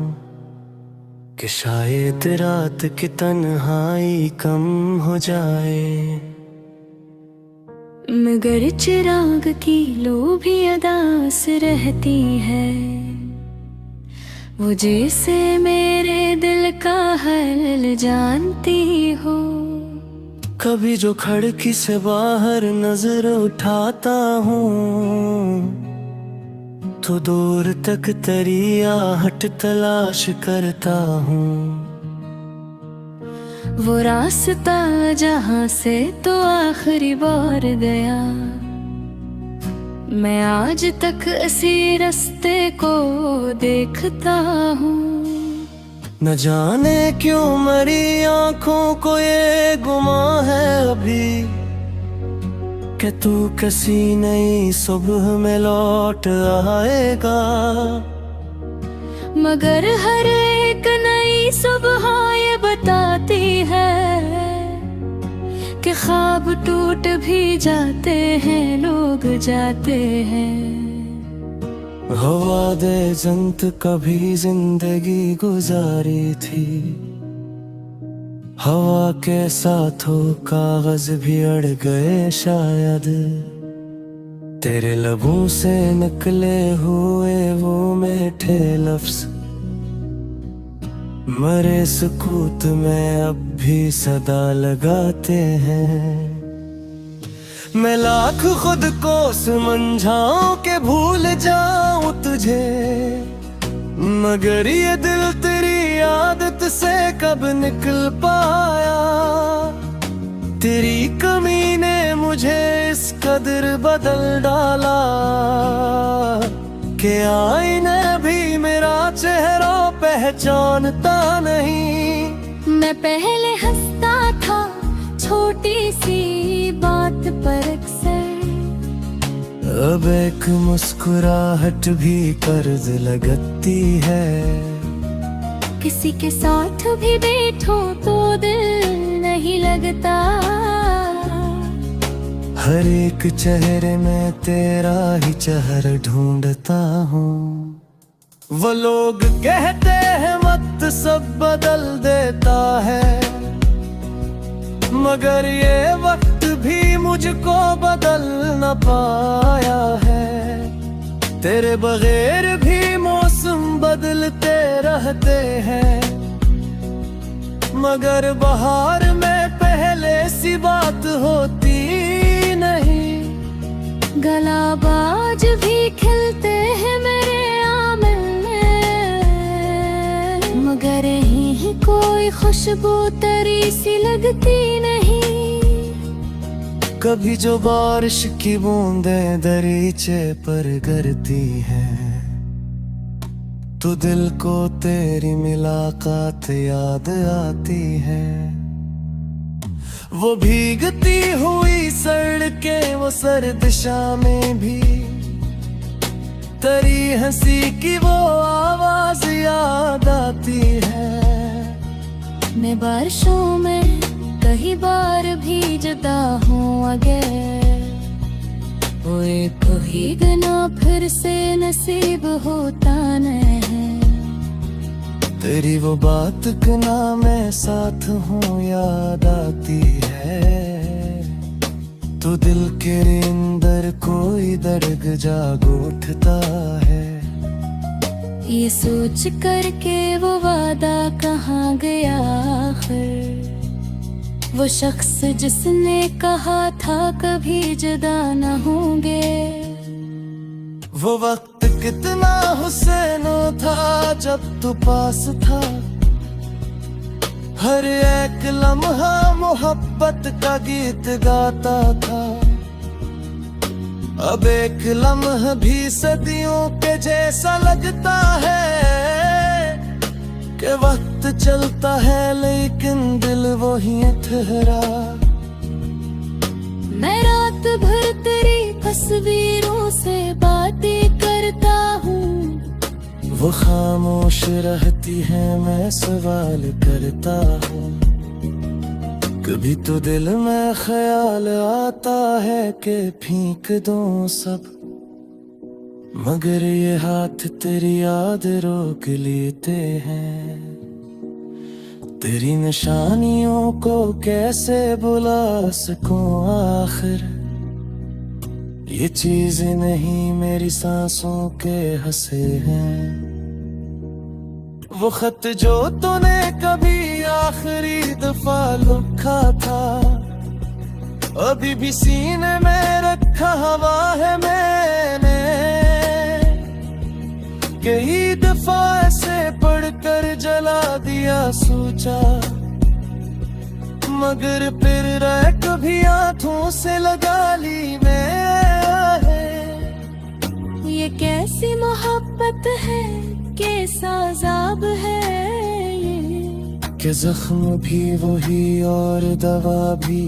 [SPEAKER 1] कि शायद रात की तन्हाई कम हो जाए।
[SPEAKER 2] मगर चिराग की लो भी अदास रहती है, वो जैसे मेरे दिल का हाल जानती हो।
[SPEAKER 1] कभी जो खिड़की से बाहर नजर उठाता हूँ तो दूर तक तेरी आहट तलाश करता हूँ।
[SPEAKER 2] वो रास्ता जहाँ से तो आखिरी बार गया, मैं आज तक इसी रास्ते को देखता हूँ।
[SPEAKER 1] न जाने क्यों मेरी आंखों को ये गुमा है अभी कि तू किसी नई सुबह में लौट आएगा।
[SPEAKER 2] मगर हर एक नई सुबह ये बताती है कि ख्वाब टूट भी जाते हैं, लोग जाते हैं।
[SPEAKER 1] हवा दे जंत कभी जिंदगी गुजारी थी, हवा के साथ हो कागज भी अड़ गए शायद। तेरे लबों से निकले हुए वो मीठे लफ्ज मरे सुकूत में अब भी सदा लगाते हैं। मैं लाख खुद को समझाऊं के भूल जाऊं तुझे, मगर ये दिल तेरी आदत से कब निकल पाया। तेरी कमी ने मुझे इस कदर बदल डाला कि आईने भी मेरा चेहरा पहचानता नहीं।
[SPEAKER 2] मैं पहले हंसता था छोटी सी बात पर अक्सर,
[SPEAKER 1] अब एक मुस्कुराहट भी कर्ज लगती है।
[SPEAKER 2] किसी के साथ भी बैठो तो दिल नहीं लगता,
[SPEAKER 1] हर एक चेहरे में तेरा ही चेहरा ढूंढता हूँ। वो लोग कहते हैं वक्त सब बदल देता है, मगर ये वक्त भी मुझको बदल न पाया है। तेरे बगैर भी मौसम बदलते रहते हैं, मगर बहार में पहले सी बात होती नहीं।
[SPEAKER 2] गुलाबाज भी खिलते हैं मेरे आंगन में, मगर यहीं कोई खुशबू तेरी सी लगती नहीं।
[SPEAKER 1] कभी जो बारिश की बूंदें दरीचे पर गिरती हैं तो दिल को तेरी मुलाकात याद आती है। वो भीगती हुई सड़कें वो सर्द शामें भी, तेरी हंसी की वो आवाज याद आती है।
[SPEAKER 2] मैं बारिशों में कई बार भी जुदा हूँ अगर, वो एक भीगना फिर से नसीब होता नहीं।
[SPEAKER 1] तेरी वो बात ना मैं साथ हूँ याद आती है, तो दिल के अंदर कोई दर्द जाग उठता है।
[SPEAKER 2] ये सोच करके वो वादा कहाँ गया आखिर, वो शख्स जिसने कहा था कभी जुदा न होंगे।
[SPEAKER 1] वो वक्त कितना हुसैनो था जब तू पास था, हर एक लम्हा मोहब्बत का गीत गाता था। अब एक लम्हा भी सदियों के जैसा लगता है कि वक्त चलता है लेकिन दिल वही ठहरा।
[SPEAKER 2] मैं रात भर तेरी तस्वीरों से बातें करता हूँ,
[SPEAKER 1] वो खामोश रहती है मैं सवाल करता हूँ। कभी तो दिल में ख्याल आता है कि फेंक दूं सब, मगर ये हाथ तेरी याद रोक लेते हैं। तेरी निशानियों को कैसे बुला सकूं आखिर, ये चीजें नहीं मेरी सांसों के हंसे हैं। वो खत जो तूने कभी आखिरी दफा लिखा था, अभी भी सीने में रखा हुआ है मैंने। कई दफा ऐसे पढ़कर जला दिया सोचा, मगर फिर रह कभी हाथों से लगा ली मैं।
[SPEAKER 2] ये कैसी मोहब्बत है, कैसा अज़ाब है ये,
[SPEAKER 1] कि जख्म भी वही और दवा भी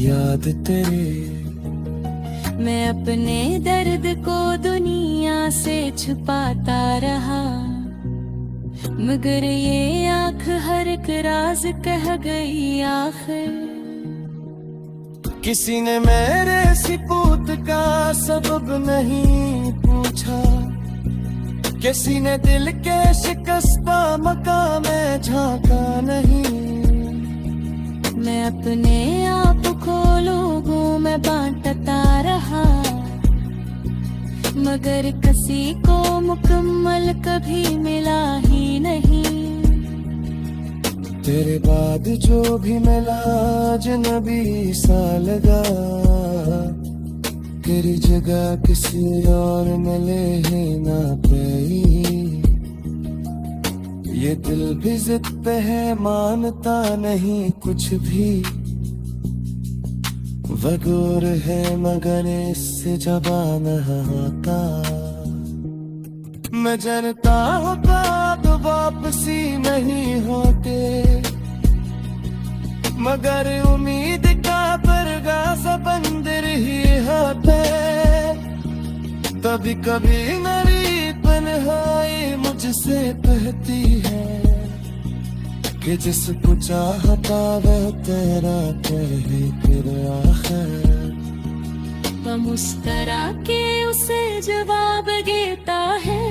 [SPEAKER 1] याद तेरे।
[SPEAKER 2] मैं अपने दर्द को दुनिया से छुपाता रहा, मगर ये आँख हर एक राज कह गई आखिर।
[SPEAKER 1] किसी ने मेरे सिपूत का सबब नहीं पूछा, किसी ने दिल के शिकस्ता मकाम में झांका नहीं।
[SPEAKER 2] मैं अपने आप को लोगों में बांटता रहा, मगर किसी को मुकम्मल कभी मिला ही नहीं।
[SPEAKER 1] तेरे बाद जो भी मिला अजनबी सा लगा, तेरी जगह किसी और में ले ही ना पाई। ये दिल भी जिद पे है, मानता नहीं कुछ भी। वगूर है मगर इससे जबान आता। मैं जानता हूँ अब वापसी नहीं होते, मगर उम्मीद का परगा सबंदर ही होते। कभी कभी मेरी तन्हाई मुझसे कहती है कि जिसको चाहता वह तेरा कहे फिर आखिर।
[SPEAKER 2] वह मुस्करा के उसे जवाब देता है,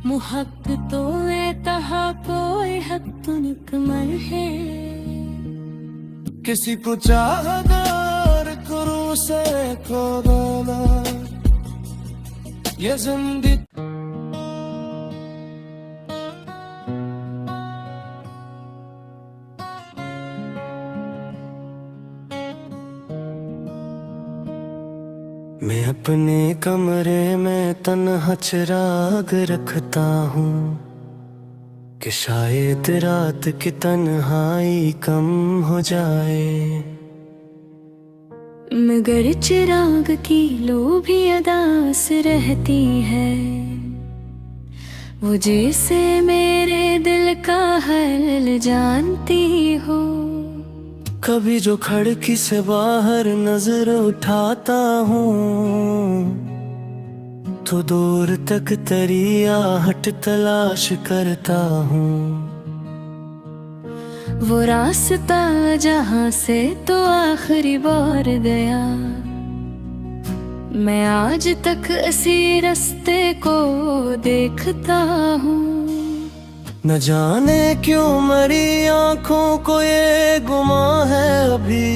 [SPEAKER 2] मुहक तो तहा कोई हक तो निकमल है।
[SPEAKER 1] किसी को चाहदार करूँ से को गाना ये जिंदगी। मैं अपने कमरे में तन्हा चिराग रखता हूँ कि शायद रात की तन्हाई कम हो जाए।
[SPEAKER 2] मगर चिराग की लो भी अदास रहती है, वो जैसे मेरे दिल का हाल जानती हो।
[SPEAKER 1] कभी जो खिड़की से बाहर नजर उठाता हूँ, तो दूर तक तेरी आहट तलाश करता हूँ।
[SPEAKER 2] वो रास्ता जहाँ से तो आखिरी बार गया, मैं आज तक इसी रास्ते को देखता हूँ।
[SPEAKER 1] न जाने क्यों मेरी आंखों को ये गुमा है अभी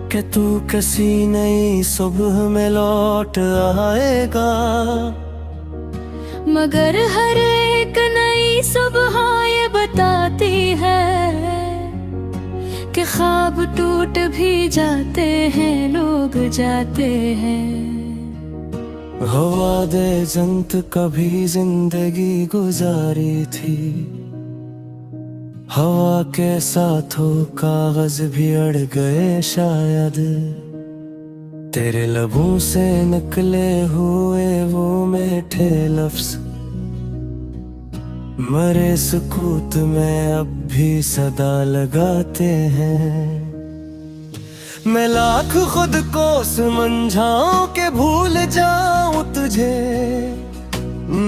[SPEAKER 1] कि तू किसी नई सुबह में लौट आएगा।
[SPEAKER 2] मगर हर एक नई सुबह ये बताती है कि ख्वाब टूट भी जाते हैं, लोग जाते हैं।
[SPEAKER 1] हवा दे जंत कभी जिंदगी गुजारी थी, हवा के साथ हो कागज भी अड़ गए शायद। तेरे लबों से निकले हुए वो मीठे लफ्ज मरे सुकूत में अब भी सदा लगाते हैं। मैं लाख खुद को समझाऊं के भूल जाऊं तुझे,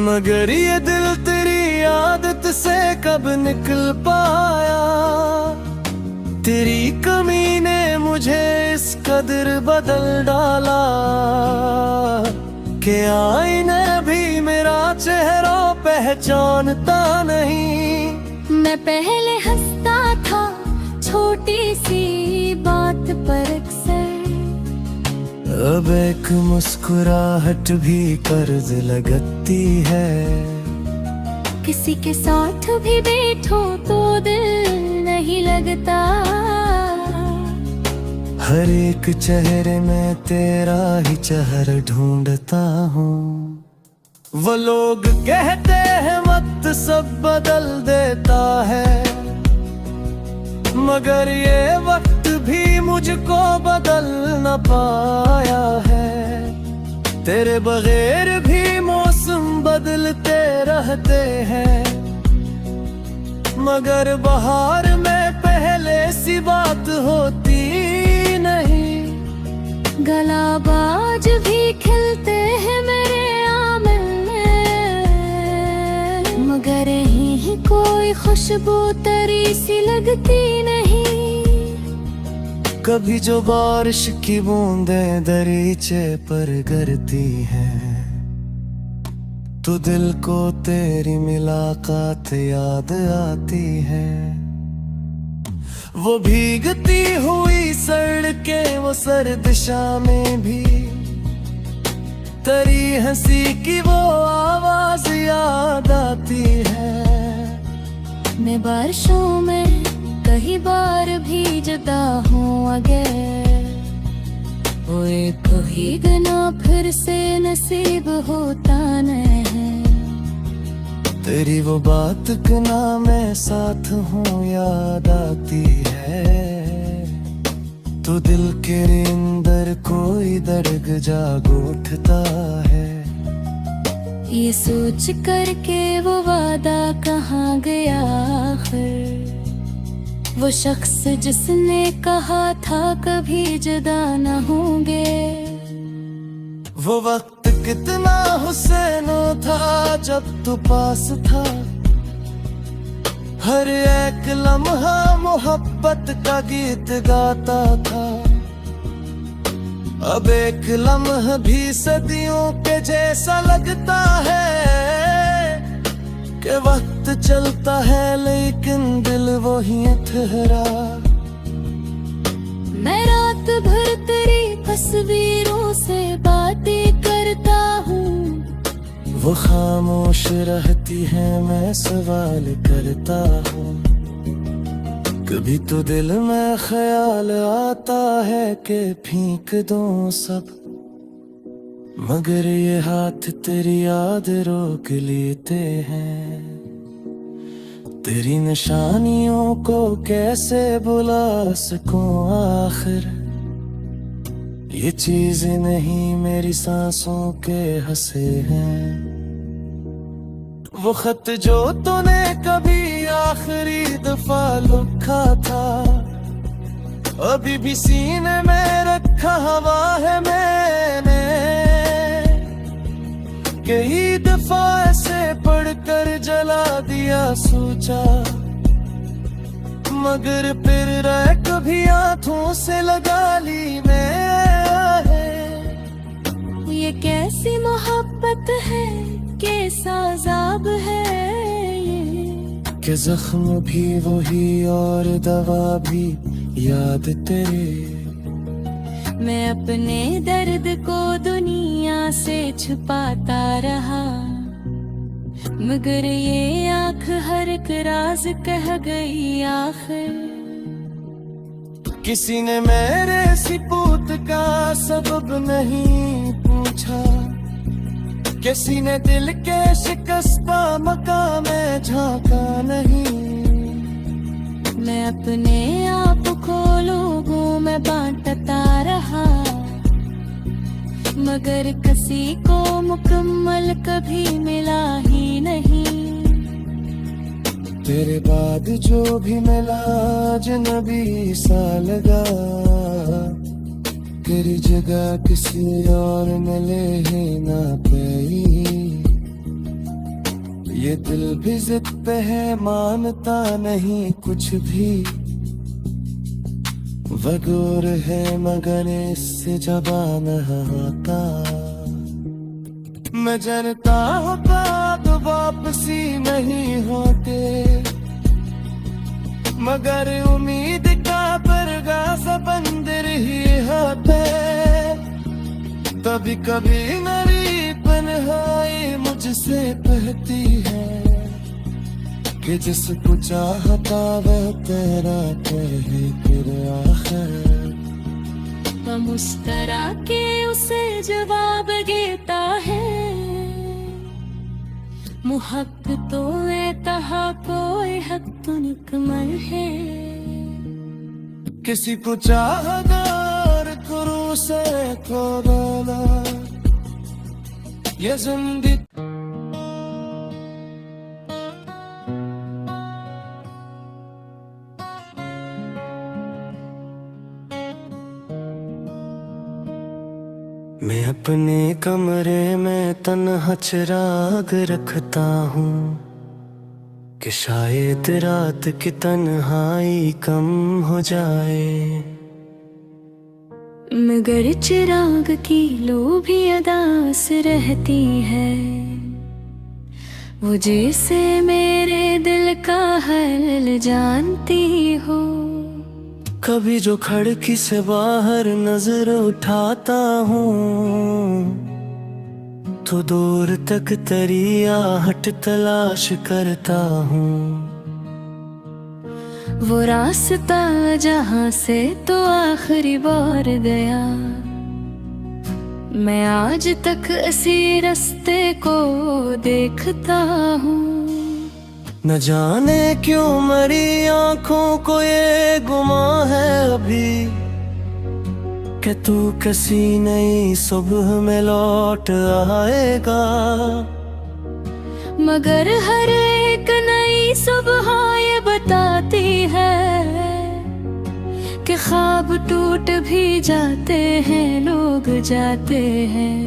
[SPEAKER 1] मगर ये दिल तेरी आदत से कब निकल पाया। तेरी कमी ने मुझे इस कदर बदल डाला कि आईने भी मेरा चेहरा पहचानता नहीं।
[SPEAKER 2] मैं पहले हंसता था छोटी सी बात पर अक्सर,
[SPEAKER 1] अब एक मुस्कुराहट भी कर्ज लगती है।
[SPEAKER 2] किसी के साथ भी बैठो तो दिल नहीं लगता।
[SPEAKER 1] हर एक चेहरे में तेरा ही चेहरा ढूंढता हूँ। वो लोग कहते हैं वक्त सब बदल देता है, मगर ये वक्त भी मुझको बदल न पाया है। तेरे बगैर भी मौसम बदलते रहते हैं, मगर बहार में पहले सी बात होती नहीं।
[SPEAKER 2] गलाबाज भी खिलते हैं मेरे आंगन में, मगर यहीं कोई खुशबू तरी सी लगती नहीं।
[SPEAKER 1] कभी जो बारिश की बूंदें दरीचे पर गिरती हैं, तो दिल को तेरी मुलाकात याद आती है। वो भीगती हुई सड़कें, वो सर्द शामें भी, तेरी हंसी की वो आवाज याद आती है।
[SPEAKER 2] मैं बारिशों में कई बार भी जुदा हूँ अगर, वो एक भीगना फिर से नसीब होता नहीं।
[SPEAKER 1] तेरी वो बात ना मैं साथ हूँ याद आती है। तो दिल के अंदर कोई दर्द जाग उठता है।
[SPEAKER 2] ये सोच करके वो वादा कहाँ गया आखिर, वो शख्स जिसने कहा था कभी जुदा न होंगे।
[SPEAKER 1] वो वक्त कितना हुसैनो था जब तू पास था, हर एक लम्हा मोहब्बत का गीत गाता था। अब एक लम्हा भी सदियों के जैसा लगता है, कि वक्त चलता है लेकिन दिल वही ठहरा।
[SPEAKER 2] मैं रात भर तेरी तस्वीरों से बातें करता हूँ,
[SPEAKER 1] वो खामोश रहती है मैं सवाल करता हूँ। कभी तो दिल में ख्याल आता है कि फेंक दूं सब, मगर ये हाथ तेरी याद रोक लेते हैं। तेरी निशानियों को कैसे बुला सकूं आखिर, ये चीजें नहीं मेरी सांसों के हंसे हैं। वो खत जो तूने कभी आखिरी दफा लिखा था, अभी भी सीने में रखा हवा है मैंने। कई दफा ऐसे पढ़कर जला दिया सोचा, मगर फिर रह कभी हाथों से लगा ली मैं।
[SPEAKER 2] ये कैसी मोहब्बत है, कैसा अज़ाब है ये,
[SPEAKER 1] कि जख्म भी वही और दवा भी याद तेरे।
[SPEAKER 2] मैं अपने दर्द को दुनिया से छुपाता रहा, मगर ये आँख हर एक राज कह गई आखिर।
[SPEAKER 1] किसी ने मेरे सिपूत का सबब नहीं पूछा, किसी ने दिल के शिकस्ता मकाम में झांका नहीं।
[SPEAKER 2] मैं अपने आप को लोगों में बांटता रहा, मगर किसी को मुकम्मल कभी मिला ही नहीं।
[SPEAKER 1] तेरे बाद जो भी मिला अजनबी सा लगा, तेरी जगह किसी और मिले ही ना पाई। ये दिल भी जिद पे है, मानता नहीं कुछ भी, वगूर है मगर इससे जबान आता। मैं जानता होता तो वापसी नहीं होते, मगर उम्मीद का परगा समंदर ही होते। कभी कभी मेरी तन्हाई मुझसे कहती है कि जिसको चाहता वह तेरा कहे फिर आखिर।
[SPEAKER 2] वह मुस्करा के उसे जवाब देता है, मुहब्बतों में तहा कोई हद तो निकमल है।
[SPEAKER 1] किसी को चाहदार करो से को बोला ये जिंदगी। मैं अपने कमरे में तन्हा चिराग रखता हूँ कि शायद रात की तन्हाई कम हो जाए।
[SPEAKER 2] मगर चिराग की लो भी अदास रहती है, वो जैसे मेरे दिल का हाल जानती हो।
[SPEAKER 1] कभी जो खिड़की से बाहर नजर उठाता हूँ तो दूर तक तेरी आहट तलाश करता हूँ।
[SPEAKER 2] वो रास्ता जहाँ से तो आखिरी बार गया, मैं आज तक इसी रास्ते को देखता हूँ।
[SPEAKER 1] न जाने क्यों मेरी आंखों को ये गुमा है अभी कि तू किसी नई सुबह में लौट आएगा।
[SPEAKER 2] मगर हर एक नई सुबह ये बताती है कि ख्वाब टूट भी जाते हैं, लोग जाते हैं।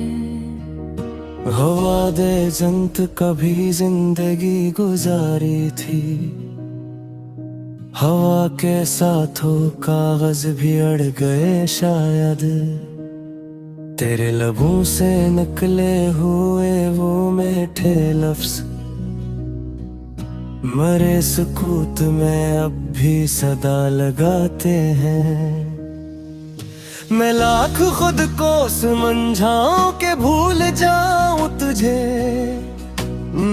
[SPEAKER 1] हवा दे जंत कभी जिंदगी गुजारी थी, हवा के साथ हो कागज भी अड़ गए शायद। तेरे लबों से निकले हुए वो मीठे लफ्ज मरे सुकूत में अब भी सदा लगाते हैं। मैं लाख खुद को समझाऊं के भूल जाऊं तुझे,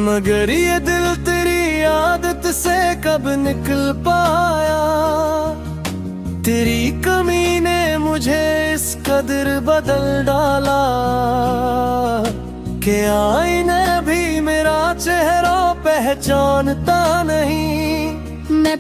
[SPEAKER 1] मगर ये दिल तेरी आदत से कब निकल पाया। तेरी कमी ने मुझे इस कदर बदल डाला कि आईने भी मेरा चेहरा पहचानता नहीं।
[SPEAKER 2] मैं